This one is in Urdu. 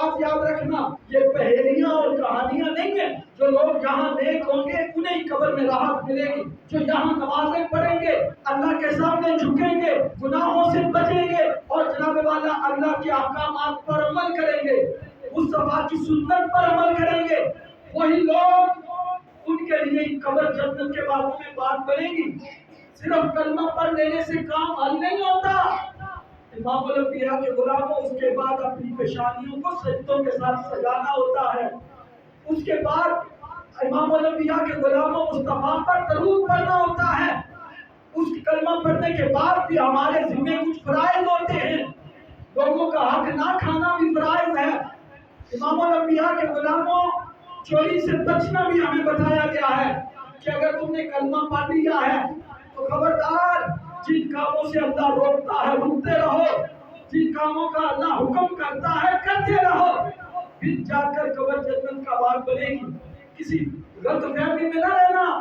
بات یاد رکھنا، یہ پہیلیاں اور کہانیاں نہیں ہیں۔ جو لوگ یہاں نیک ہوں گے انہیں قبر میں راحت ملے گی، جو یہاں نمازیں پڑھیں گے، اللہ کے سامنے جھکیں گے، گناہوں سے بچیں گے اور جناب والا اللہ کے احکامات پر عمل کریں گے، مصطفیٰ کی سنت پر عمل کریں گے، وہی لوگ، ان کے لیے قبر جنت کے بارے میں بات بنے گی۔ صرف کلمہ پڑھ لینے سے کام حل نہیں ہوتا۔ امام الانبیاء کے غلاموں اس کے بعد اپنی پیشانیوں کو سجدوں کے ساتھ سجانا ہوتا ہے۔ اس کے بعد امام الانبیاء کے غلاموں مصطفیٰ پر درود پڑھنا ہوتا ہے۔ اس کلمہ پڑھنے کے بعد بھی ہمارے ذمہ کچھ فرائض ہوتے ہیں۔ لوگوں کا حق نہ کھانا بھی فرائض ہے۔ امام الانبیاء کے غلاموں، چوری سے بچنا بھی ہمیں بتایا گیا ہے کہ اگر تم نے کلمہ پڑھ لیا ہے تو خبردار، جن کاموں سے اللہ روکتا ہے رکتے رہو، جن کاموں کا اللہ حکم کرتا ہے کرتے رہو، پھر جا کر قبر جنت کا باغ بنے گی۔ کسی غلط فہمی میں نہ رہنا۔